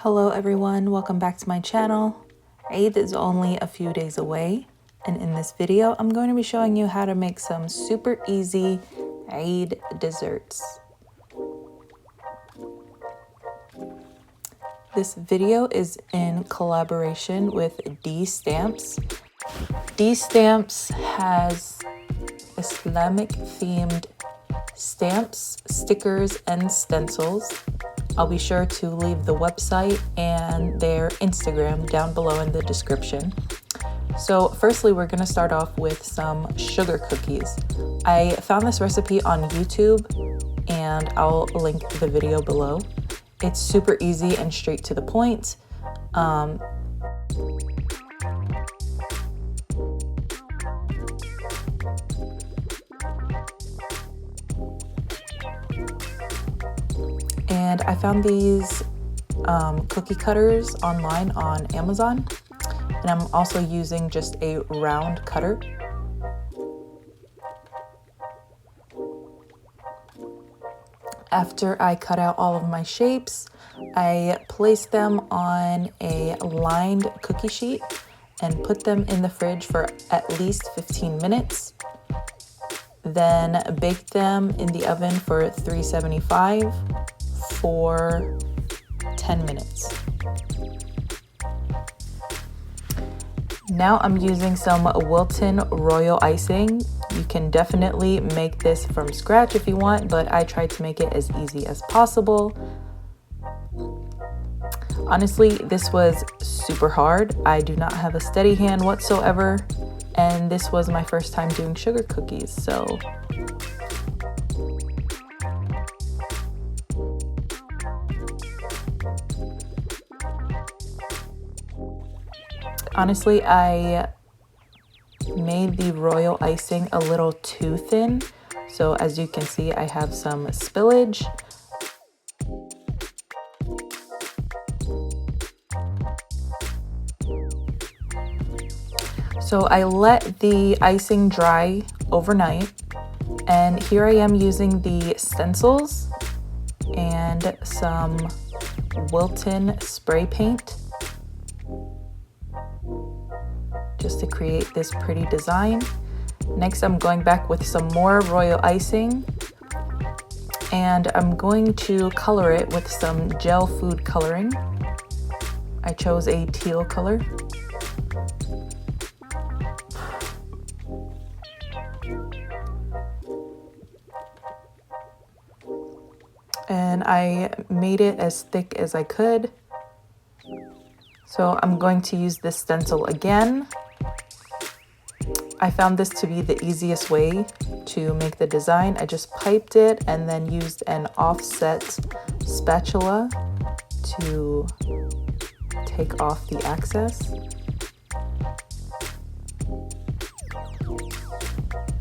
Hello everyone, welcome back to my channel. Eid is only a few days away, and in this video I'm going to be showing you how to make some super easy Eid desserts. This video is in collaboration with DSTAMPSS. DSTAMPSS has Islamic themed stamps, stickers, and stencils. I'll be sure to leave the website and their Instagram down below in the description. So firstly, we're going to start off with some sugar cookies. I found this recipe on YouTube and I'll link the video below. It's super easy and straight to the point. And I found these cookie cutters online on Amazon, and I'm also using just a round cutter. After I cut out all of my shapes, I placed them on a lined cookie sheet and put them in the fridge for at least 15 minutes. Then baked them in the oven for 375 for 10 minutes. Now I'm using some Wilton royal icing. You can definitely make this from scratch if you want, but I tried to make it as easy as possible. Honestly, this was super hard. I do not have a steady hand whatsoever, and this was my first time doing sugar cookies, so honestly, I made the royal icing a little too thin. So as you can see, I have some spillage. So I let the icing dry overnight, and here I am using the stencils and some Wilton spray paint just to create this pretty design. Next, I'm going back with some more royal icing, and I'm going to color it with some gel food coloring. I chose a teal color. And I made it as thick as I could. So I'm going to use this stencil again. I found this to be the easiest way to make the design. I just piped it and then used an offset spatula to take off the excess.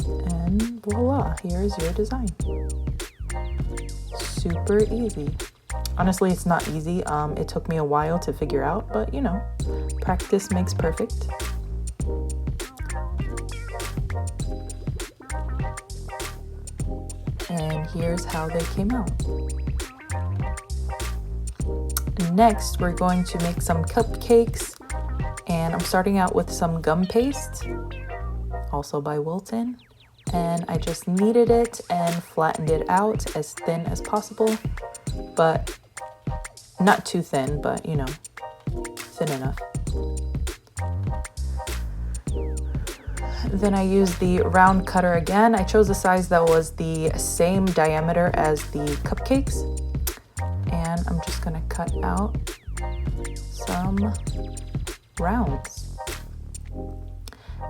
And voila, here's your design. Super easy. Honestly, it's not easy. It took me a while to figure out, but you know, practice makes perfect. And here's how they came out. Next, we're going to make some cupcakes, and I'm starting out with some gum paste, also by Wilton. And I just kneaded it and flattened it out as thin as possible, but not too thin, but you know, thin enough. Then I used the round cutter again. I chose a size that was the same diameter as the cupcakes, and I'm just gonna cut out some rounds.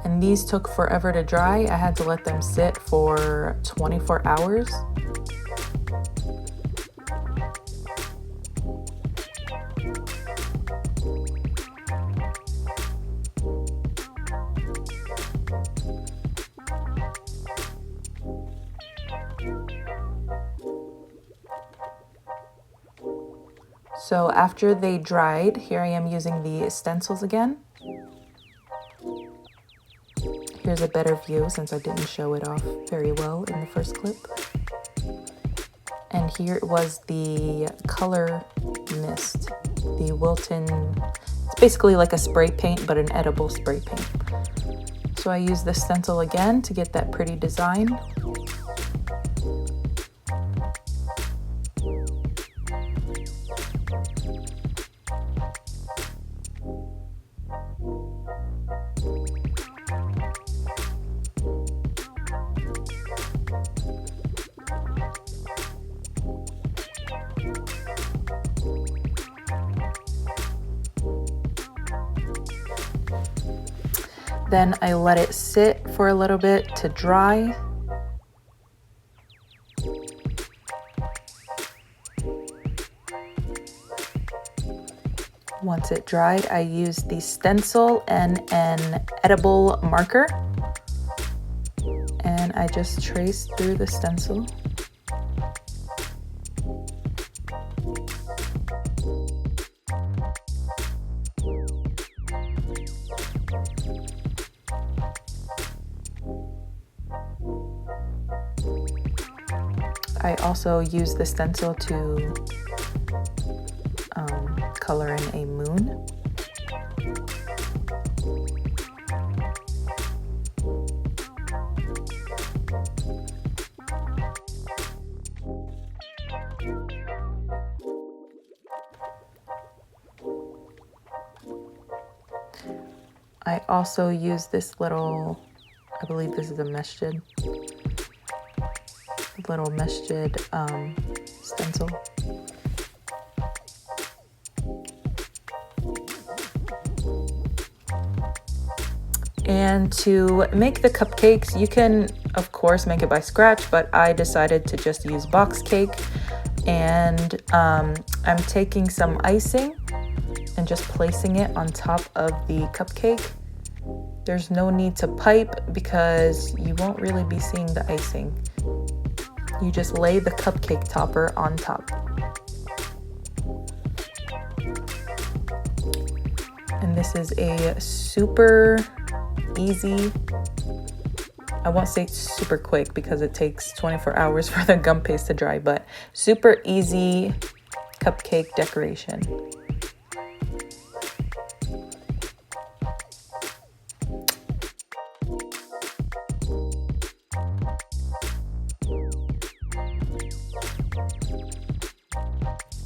And these took forever to dry. I had to let them sit for 24 hours. So after they dried, here I am using the stencils again. Here's a better view since I didn't show it off very well in the first clip. And here was the color mist, the Wilton, it's basically like a spray paint, but an edible spray paint. So I use the stencil again to get that pretty design. Then I let it sit for a little bit to dry. Once it dried, I used the stencil and an edible marker. And I just traced through the stencil. I also use the stencil to color in a moon. I also use this little, I believe this is a masjid, little masjid stencil. And to make the cupcakes, you can of course make it by scratch, but I decided to just use box cake. And I'm taking some icing and just placing it on top of the cupcake. There's no need to pipe because you won't really be seeing the icing. You just lay the cupcake topper on top. And this is a super easy, I won't say super quick because it takes 24 hours for the gum paste to dry, but super easy cupcake decoration.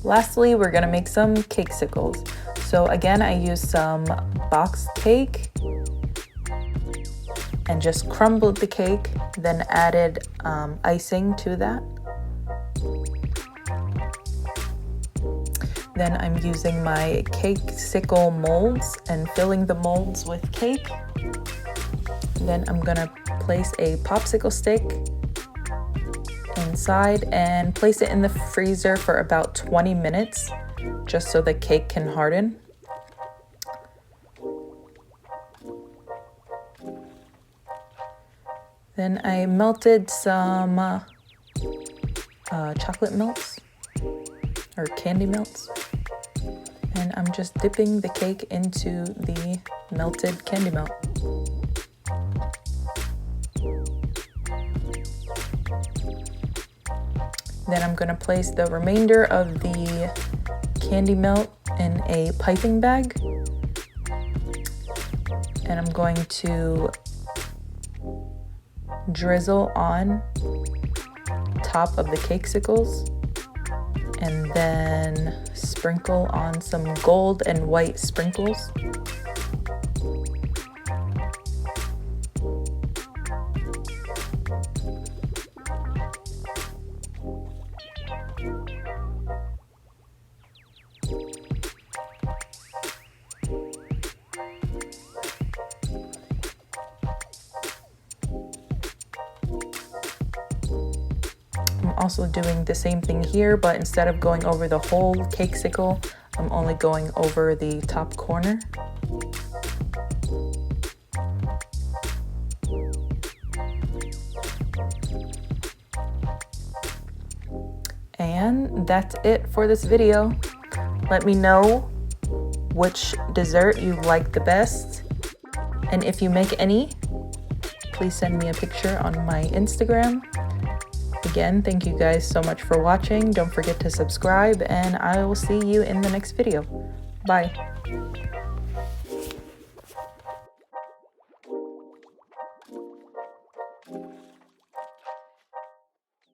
Lastly, we're gonna make some Cakesicles. So again, I used some box cake and just crumbled the cake, then added icing to that. Then I'm using my Cakesicle molds and filling the molds with cake. Then I'm gonna place a popsicle stick inside and place it in the freezer for about 20 minutes, just so the cake can harden. Then I melted some chocolate melts or candy melts, and I'm just dipping the cake into the melted candy melt. Then I'm gonna place the remainder of the candy melt in a piping bag, and I'm going to drizzle on top of the Cakesicles and then sprinkle on some gold and white sprinkles. I'm also doing the same thing here, but instead of going over the whole Cakesicle, I'm only going over the top corner. And that's it for this video. Let me know which dessert you like the best. And if you make any, please send me a picture on my Instagram. Again, thank you guys so much for watching. Don't forget to subscribe, and I will see you in the next video. Bye.